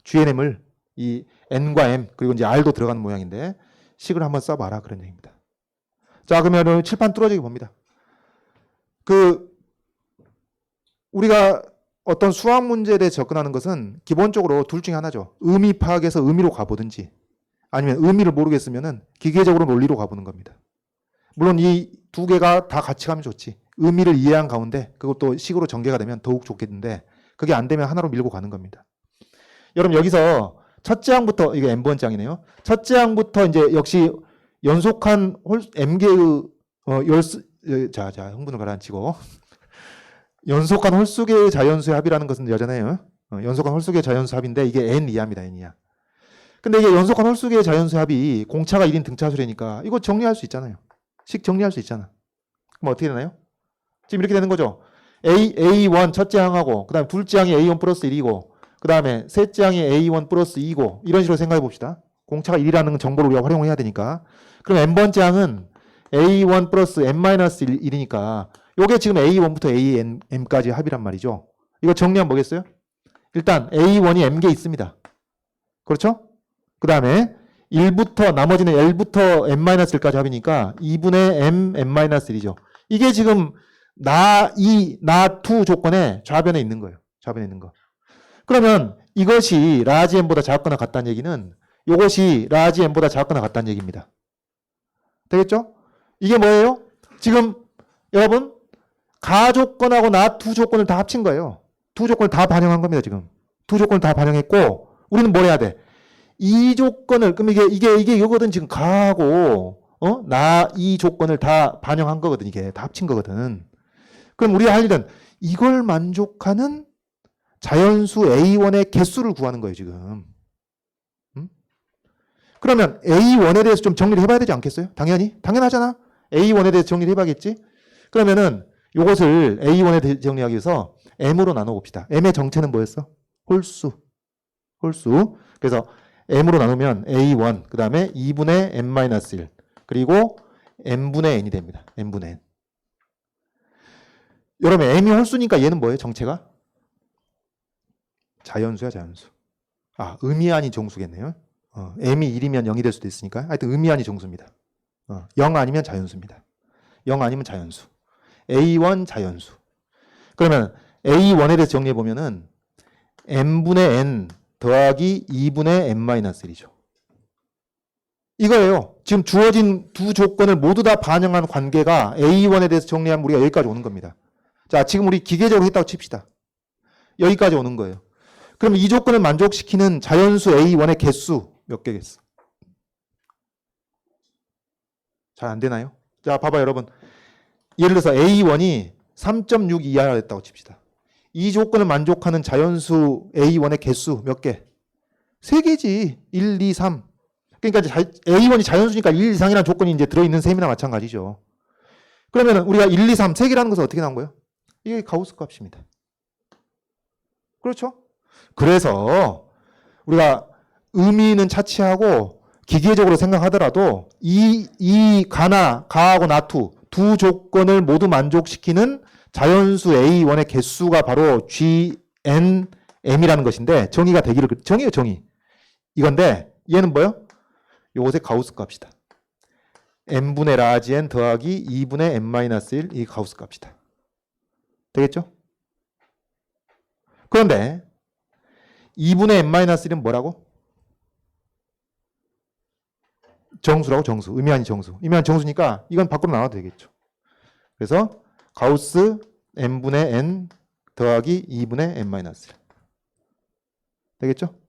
GNM을 이 N과 M 그리고 이제 R도 들어가는 모양인데 식을 한번 써봐라 그런 얘기입니다. 자, 그러면 칠판 뚫어지게 봅니다. 우리가 어떤 수학 문제에 대해 접근하는 것은 기본적으로 둘 중에 하나죠. 의미 파악해서 의미로 가보든지 아니면 의미를 모르겠으면은 기계적으로 논리로 가보는 겁니다. 물론 이 두 개가 다 같이 가면 좋지. 의미를 이해한 가운데 그것도 식으로 전개가 되면 더욱 좋겠는데 그게 안 되면 하나로 밀고 가는 겁니다. 여러분 여기서 첫째 항부터 이게 n번째 항이네요. 첫째 항부터 이제 역시 연속한 m개의 자 흥분을 가라앉히고 연속한 홀수개의 자연수의 합이라는 것은 여전해요. 연속한 홀수개의 자연수 합인데 이게 n 이하입니다. n 이하. 근데 이게 연속한 홀수개의 자연수 합이 공차가 1인 등차수래니까 이거 정리할 수 있잖아요. 식 정리할 수 있잖아. 그럼 어떻게 되나요? 지금 이렇게 되는 거죠. A1 첫째 항하고 그 다음에 둘째 항이 A1 플러스 1이고 그 다음에 셋째 항이 A1 플러스 2고 이런 식으로 생각해 봅시다. 공차가 1이라는 정보를 우리가 활용을 해야 되니까. 그럼 n번째 항은 A1 플러스 n-1이니까 요게 지금 A1부터 AM까지 합이란 말이죠. 이거 정리하면 뭐겠어요? 일단 A1이 m개 있습니다. 그렇죠? 그 다음에 1부터 나머지는 L부터 n-1까지 합이니까 2분의 m n-1이죠. 이게 지금 나2 조건의 좌변에 있는 거예요. 좌변에 있는 거. 그러면 이것이 라지 n보다 작거나 같다는 얘기는 이것이 라지 n보다 작거나 같다는 얘기입니다. 되겠죠? 이게 뭐예요? 지금 여러분 가 조건하고 나2 조건을 다 합친 거예요. 두 조건을 다 반영한 겁니다. 지금 두 조건을 다 반영했고 우리는 뭘 해야 돼? 이 조건을 그럼 이게 이거거든. 지금 가하고 나 이 조건을 다 반영한 거거든. 이게 다 합친 거거든. 그럼 우리가 할 일은 이걸 만족하는 자연수 A1의 개수를 구하는 거예요. 지금. 그러면 A1에 대해서 좀 정리를 해봐야 되지 않겠어요? 당연하잖아. A1에 대해서 정리를 해봐야겠지? 그러면은 이것을 A1에 대해서 정리하기 위해서 M으로 나눠봅시다. M의 정체는 뭐였어? 홀수. 그래서 M으로 나누면 A1, 그 다음에 2분의 n-1, 그리고 n분의 n이 됩니다. n분의 n. 여러분 M이 홀수니까 얘는 뭐예요? 정체가? 자연수야, 자연수. 의미아닌 정수겠네요. M이 1이면 0이 될 수도 있으니까. 하여튼 의미아닌 정수입니다. 0 아니면 자연수입니다. 0 아니면 자연수. A1 자연수. 그러면 A1에 대해서 정리해보면은 n분의 n 더하기 2분의 n-1이죠. 이거예요. 지금 주어진 두 조건을 모두 다 반영한 관계가 A1에 대해서 정리하면 우리가 여기까지 오는 겁니다. 자, 지금 우리 기계적으로 했다고 칩시다. 여기까지 오는 거예요. 그럼 이 조건을 만족시키는 자연수 A1의 개수 몇 개겠어? 잘 안 되나요? 자, 봐봐요, 여러분. 예를 들어서 A1이 3.6 이하라 했다고 칩시다. 이 조건을 만족하는 자연수 A1의 개수 몇 개? 3개지. 1, 2, 3. 그러니까 A1이 자연수니까 1, 2, 3이라는 조건이 이제 들어있는 셈이나 마찬가지죠. 그러면 우리가 1, 2, 3, 3개라는 것은 어떻게 나온 거예요? 이게 가우스 값입니다. 그렇죠? 그래서 우리가 의미는 차치하고 기계적으로 생각하더라도 이 가하고 나투 두 조건을 모두 만족시키는 자연수 A1의 개수가 바로 GNM이라는 것인데 정의가 되기를 정의예요, 정의. 이건데 얘는 뭐예요? 요것의 가우스 값이다. n분의 라지 n 더하기 2분의 n-1 이 가우스 값이다. 되겠죠? 그런데 2분의 n-1은 뭐라고? 정수라고, 정수. 의미아닌 정수. 의미아닌 정수니까 이건 밖으로 나와도 되겠죠. 그래서 가우스 n분의 n 더하기 2분의 n-1. 되겠죠?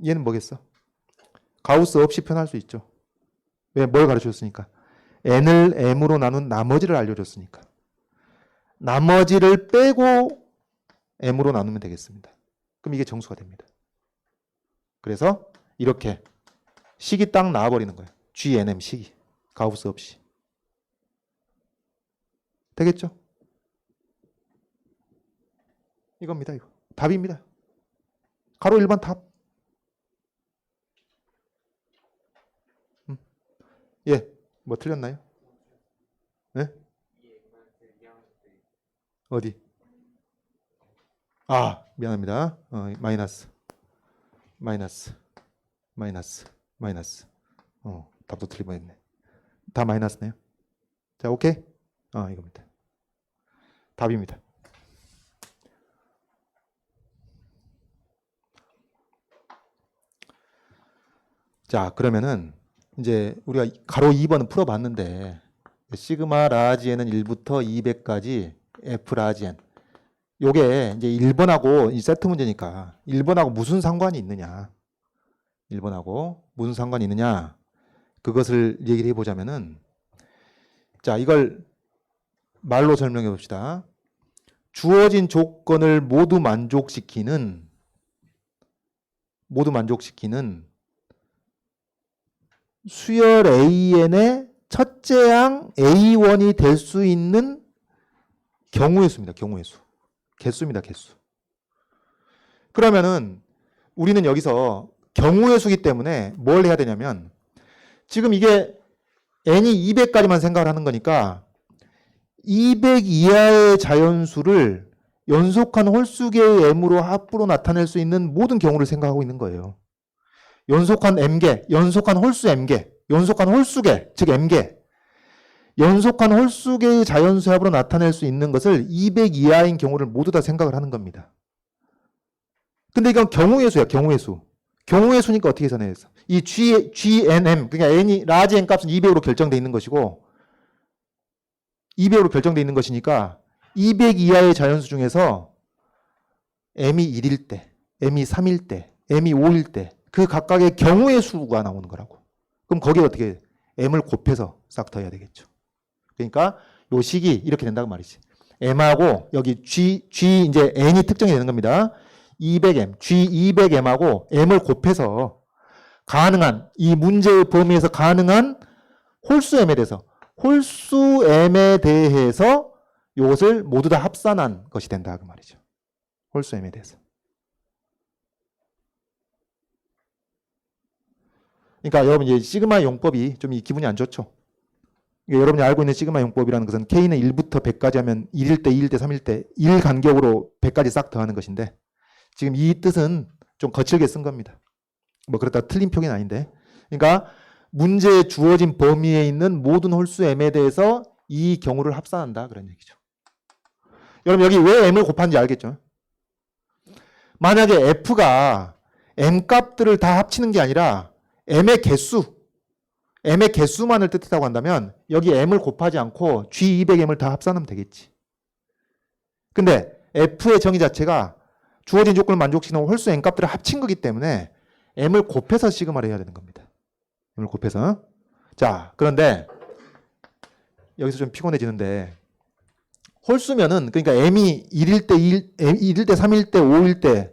얘는 뭐겠어? 가우스 없이 표현할 수 있죠. 왜? 뭘 가르쳐줬으니까? n을 m으로 나눈 나머지를 알려줬으니까. 나머지를 빼고 m으로 나누면 되겠습니다. 그럼 이게 정수가 됩니다. 그래서 이렇게 식이 딱 나와버리는 거예요. GNM 식이. 가우스 없이. 되겠죠? 이겁니다. 이거. 답입니다. 가로 1번 답. 예, 뭐 틀렸나요? 네? 어디? 미안합니다. 마이너스. 답도 틀릴 뻔했네. 다 마이너스네요. 자, 오케이? 이겁니다. 답입니다. 자, 그러면은 이제 우리가 가로 2번은 풀어봤는데 시그마 라지에는 1부터 200까지 F 라지엔 요게 이제 1번하고 이 세트 문제니까 1번하고 무슨 상관이 있느냐 1번하고 무슨 상관이 있느냐 그것을 얘기를 해보자면은 자 이걸 말로 설명해 봅시다. 주어진 조건을 모두 만족시키는 수열 AN의 첫째 항 A1이 될 수 있는 경우의 수입니다. 경우의 수. 개수입니다. 개수. 그러면은 우리는 여기서 경우의 수기 때문에 뭘 해야 되냐면 지금 이게 n이 200까지만 생각을 하는 거니까 200 이하의 자연수를 연속한 홀수계의 m으로 합부로 나타낼 수 있는 모든 경우를 생각하고 있는 거예요. 연속한 M개, 연속한 홀수 M개, 연속한 홀수개, 즉 M개. 연속한 홀수개의 자연수 합으로 나타낼 수 있는 것을 200 이하인 경우를 모두 다 생각을 하는 겁니다. 근데 이건 경우의 수야, 경우의 수. 경우의 수니까 어떻게 계산해서? 이 GNM, 그러니까 N이, 라지 N 값은 200으로 결정되어 있는 것이고, 200으로 결정되어 있는 것이니까, 200 이하의 자연수 중에서 M이 1일 때, M이 3일 때, M이 5일 때, 그 각각의 경우의 수가 나오는 거라고. 그럼 거기에 어떻게 M을 곱해서 싹 더해야 되겠죠. 그러니까 요 식이 이렇게 된다고 말이지. M하고 여기 G 이제 N이 특정이 되는 겁니다. 200M, G200M하고 M을 곱해서 가능한 이 문제의 범위에서 가능한 홀수 M에 대해서 홀수 M에 대해서 이것을 모두 다 합산한 것이 된다 그 말이죠. 홀수 M에 대해서. 그러니까 여러분 이제 시그마 용법이 좀 기분이 안 좋죠. 그러니까 여러분이 알고 있는 시그마 용법이라는 것은 K는 1부터 100까지 하면 1일 때, 2일 때, 3일 때 1 간격으로 100까지 싹 더하는 것인데 지금 이 뜻은 좀 거칠게 쓴 겁니다. 뭐 그렇다 틀린 표기는 아닌데. 그러니까 문제에 주어진 범위에 있는 모든 홀수 M에 대해서 이 경우를 합산한다 그런 얘기죠. 여러분 여기 왜 M을 곱하는지 알겠죠? 만약에 F가 M 값들을 다 합치는 게 아니라 M의 개수만을 뜻한다고 한다면 여기 M을 곱하지 않고 G200M을 다 합산하면 되겠지. 근데 F의 정의 자체가 주어진 조건을 만족시키는 홀수 N 값들을 합친 거기 때문에 M을 곱해서 시그마를 해야 되는 겁니다. M을 곱해서. 자, 그런데 여기서 좀 피곤해지는데 홀수면은 그러니까 M이 1일 때, 1일 때, 3일 때, 5일 때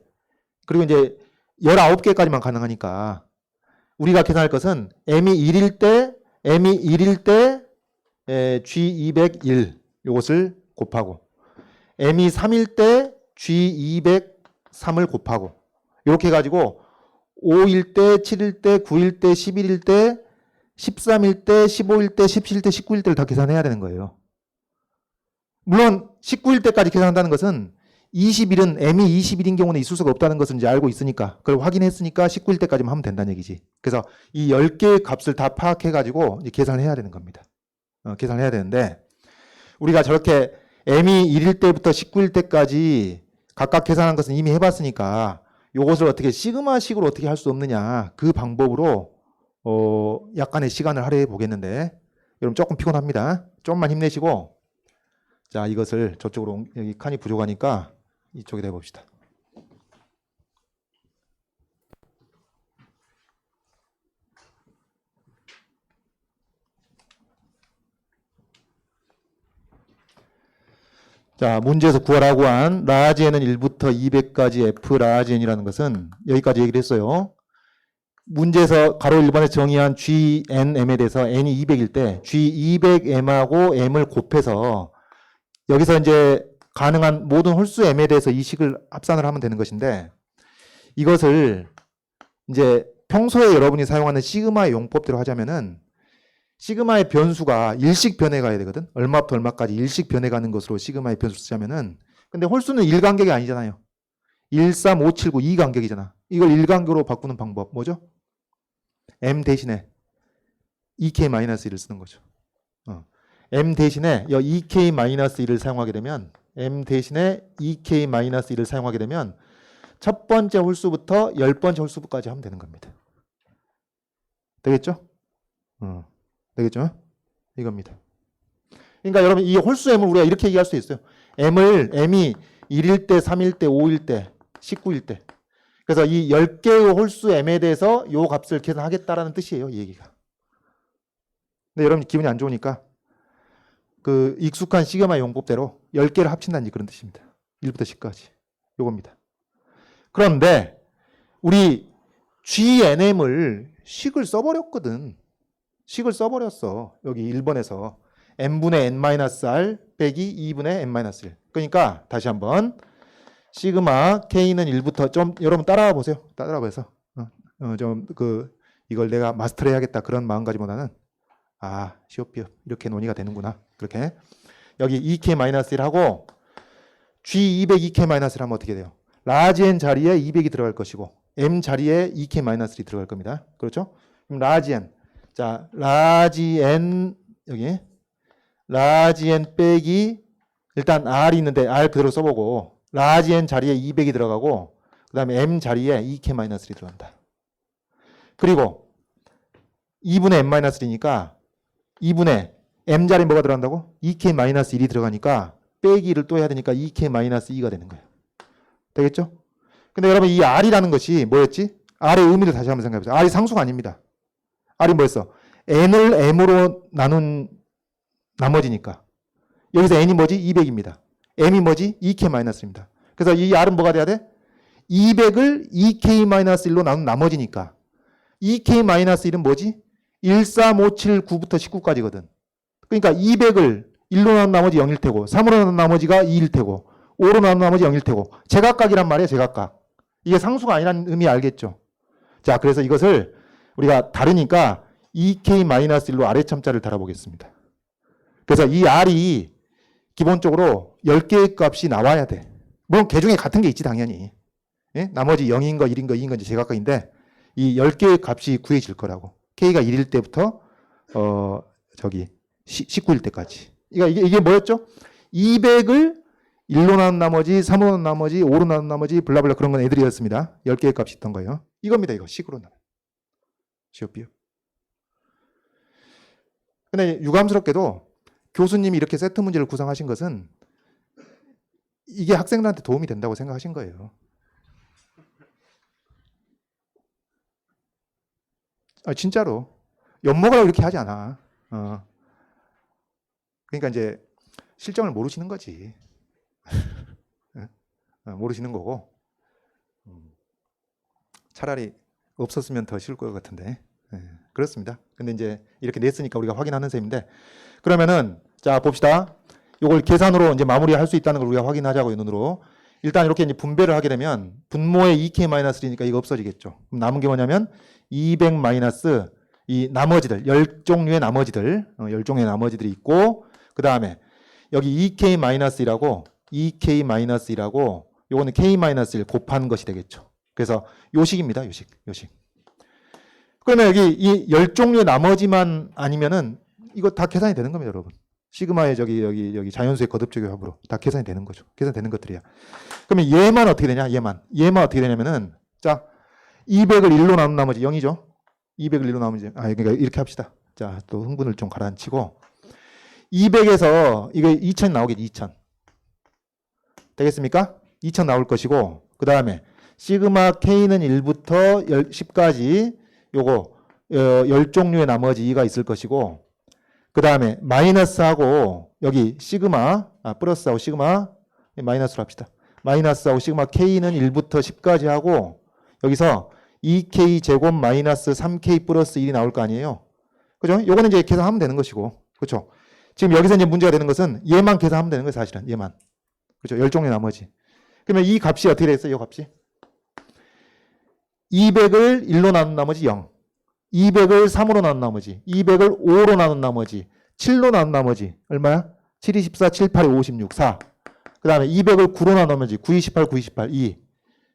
그리고 이제 19개까지만 가능하니까 우리가 계산할 것은 M이 1일 때 G201 이것을 곱하고 M이 3일 때 G203을 곱하고 이렇게 해가지고 5일 때, 7일 때, 9일 때, 11일 때, 13일 때, 15일 때, 17일 때, 19일 때를 다 계산해야 되는 거예요. 물론 19일 때까지 계산한다는 것은 20일은 M이 20일인 경우는 있을 수가 없다는 것을 이제 알고 있으니까 그걸 확인했으니까 19일 때까지만 하면 된다는 얘기지. 그래서 이 10개의 값을 다 파악해가지고 이제 계산을 해야 되는 겁니다. 계산을 해야 되는데 우리가 저렇게 M이 1일 때부터 19일 때까지 각각 계산한 것은 이미 해봤으니까 이것을 어떻게 시그마식으로 어떻게 할 수 없느냐 그 방법으로 약간의 시간을 할애해 보겠는데 여러분 조금 피곤합니다. 좀만 힘내시고 자 이것을 저쪽으로 여기 칸이 부족하니까 이쪽에다 해봅시다. 자, 문제에서 구하라고 한 라지 n은 1부터 200까지 f 라지 n이라는 것은 여기까지 얘기를 했어요. 문제에서 가로 1번에 정의한 GNM에 대해서 n이 200일 때 G200M하고 M을 곱해서 여기서 이제 가능한 모든 홀수 M에 대해서 이 식을 합산을 하면 되는 것인데 이것을 이제 평소에 여러분이 사용하는 시그마의 용법대로 하자면은 시그마의 변수가 일식 변해가야 되거든. 얼마부터 얼마까지 일식 변해가는 것으로 시그마의 변수 쓰자면은 근데 홀수는 1간격이 아니잖아요. 1, 3, 5, 7, 9, 2간격이잖아. 이걸 1간격으로 바꾸는 방법 뭐죠? M 대신에 EK-1을 쓰는 거죠. M 대신에 2K-1을 사용하게 되면 M 대신에 EK-1을 사용하게 되면 첫 번째 홀수부터 10번째 홀수까지 하면 되는 겁니다. 되겠죠? 되겠죠? 이겁니다. 그러니까 여러분 이 홀수 M을 우리가 이렇게 얘기할 수 있어요. M이 1일 때, 3일 때, 5일 때, 19일 때. 그래서 이 10개의 홀수 M에 대해서 이 값을 계산하겠다라는 뜻이에요. 이 얘기가. 근데 여러분 기분이 안 좋으니까 그 익숙한 시그마 용법대로 10개를 합친다는 그런 뜻입니다. 1부터 10까지. 요겁니다. 그런데 우리 GNM을 식을 써버렸거든. 식을 써버렸어. 여기 1번에서 n분의 n-r 빼기 2분의 n-1. 그러니까 다시 한번 시그마 k는 1부터 좀 여러분 따라와 보세요. 따라와 보세요. 좀 이걸 내가 마스터를 해야겠다 그런 마음가짐보다는 시오피오 이렇게 논의가 되는구나. 그렇게 여기 2k-1 하고 G200 2k-1 하면 어떻게 돼요? 라지 n 자리에 200이 들어갈 것이고 m 자리에 2k-3 들어갈 겁니다. 그렇죠? 그럼 라지 n. 자, 라지 n 여기 라지 n 빼기 일단 r이 있는데 r 그대로 써보고 라지 n 자리에 200이 들어가고 그 다음에 m 자리에 2k-3 들어간다. 그리고 2분의 m-3니까 2분의 m 자리에 뭐가 들어간다고? 2k-1이 들어가니까 빼기를 또 해야 되니까 2k-2가 되는 거예요. 되겠죠? 근데 여러분 이 r이라는 것이 뭐였지? r의 의미를 다시 한번 생각해보세요. r이 상수가 아닙니다. r이 뭐였어? n을 m으로 나눈 나머지니까. 여기서 n이 뭐지? 200입니다. m이 뭐지? 2k-3입니다. 그래서 이 r은 뭐가 돼야 돼? 200을 2k-1로 나눈 나머지니까 2k-1은 뭐지? 1, 3, 5, 7, 9부터 19까지거든. 그러니까 200을 1로 나눈 나머지 0일 테고 3으로 나눈 나머지가 2일 테고 5로 나눈 나머지 0일 테고 제각각이란 말이에요. 제각각. 이게 상수가 아니라는 의미 알겠죠? 자, 그래서 이것을 우리가 다르니까 2k-1로 아래참자를 달아보겠습니다. 그래서 이 r이 기본적으로 10개의 값이 나와야 돼. 물론 개 중에 같은 게 있지 당연히. 예? 나머지 0인 거, 1인 거, 2인 거 이제 제각각인데 이 10개의 값이 구해질 거라고. k가 1일 때부터 19일 때까지. 이게 뭐였죠? 200을 1로 나눈 나머지, 3으로 나눈 나머지, 5로 나눈 나머지 블라블라 그런 건 애들이었습니다. 10개의 값이 있던 거예요. 이겁니다. 이거 식으로 나눠. 시옷 비읍. 근데 유감스럽게도 교수님이 이렇게 세트 문제를 구성하신 것은 이게 학생들한테 도움이 된다고 생각하신 거예요. 진짜로. 엿먹으라고 이렇게 하지 않아. 그러니까 이제 실정을 모르시는 거지. 모르시는 거고. 차라리 없었으면 더 쉬울 것 같은데. 그렇습니다. 근데 이제 이렇게 냈으니까 우리가 확인하는 셈인데, 그러면은 자 봅시다. 이걸 계산으로 이제 마무리할 수 있다는 걸 우리가 확인하자고요. 눈으로. 일단 이렇게 이제 분배를 하게 되면 분모에 2k-3니까 이거 없어지겠죠. 그럼 남은 게 뭐냐면 200 마이너스 이 나머지들 10종류의 나머지들 10종류의 나머지들이 있고 그 다음에 여기 2k-1이라고 2k-1이라고 요거는 k-1 곱한 것이 되겠죠. 그래서 요식입니다. 요식. 그러면 여기 이 10종류의 나머지만 아니면은 이거 다 계산이 되는 겁니다, 여러분. 시그마의 여기 자연수의 거듭적의 합으로 다 계산이 되는 거죠. 계산되는 것들이야. 그러면 얘만 어떻게 되냐? 얘만 어떻게 되냐면은 자 200을 1로 나눈 나머지 0이죠. 200을 1로 나머지 그러니까 이렇게 합시다. 자, 또 흥분을 좀 가라앉히고 200에서 이거 2000 나오겠지. 2000 되겠습니까? 2000 나올 것이고 그 다음에 시그마 K는 1부터 10까지 요거 10종류의 나머지 2가 있을 것이고 그 다음에 마이너스하고 여기 시그마 플러스하고 시그마 마이너스로 합시다. 마이너스하고 시그마 K는 1부터 10까지 하고 여기서 2K 제곱 마이너스 3K 플러스 1이 나올 거 아니에요. 그죠? 요거는 이제 계산하면 되는 것이고 그렇죠? 지금 여기서 이제 문제가 되는 것은 얘만 계산하면 되는 거예요. 사실은 얘만. 그렇죠? 10종류 나머지. 그러면 이 값이 어떻게 되겠어요? 이 값이 200을 1로 나눈 나머지 0 200을 3으로 나눈 나머지 200을 5로 나눈 나머지 7로 나눈 나머지 얼마야? 7, 24, 7, 8, 56, 4 그 다음에 200을 9로 나눈 나머지 9, 28, 9, 28, 2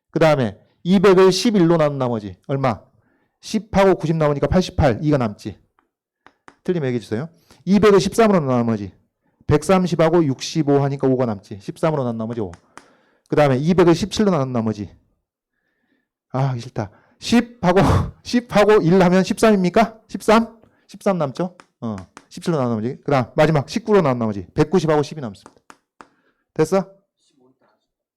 그 다음에 200을 11로 나눈 나머지 얼마? 10하고 90 나오니까 88, 2가 남지. 틀리면 얘기해 주세요. 200을 13으로 나눈 나머지 130하고 65 하니까 5가 남지. 13으로 나눈 나머지 5. 그 다음에 200을 17로 나눈 나머지 싫다. 10하고 1 하면 13입니까? 13? 13 남죠? 17로 나눈 나머지. 그 다음 마지막 19로 나눈 나머지 190하고 10이 남습니다. 됐어?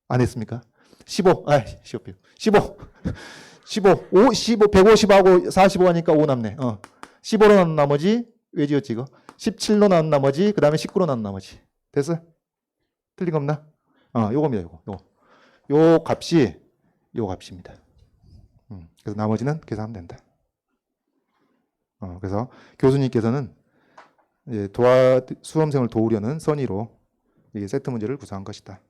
안 했습니까? 15. 150하고 45 하니까 5 남네. 15로 나눈 나머지 왜 지었지 이거? 17로 나눈 나머지 그 다음에 19로 나눈 나머지. 됐어? 틀린 거 없나? 요겁니다. 요 값이 요 값입니다. 그래서 나머지는 계산하면 된다. 그래서 교수님께서는 수험생을 도우려는 선의로 이 세트 문제를 구사한 것이다.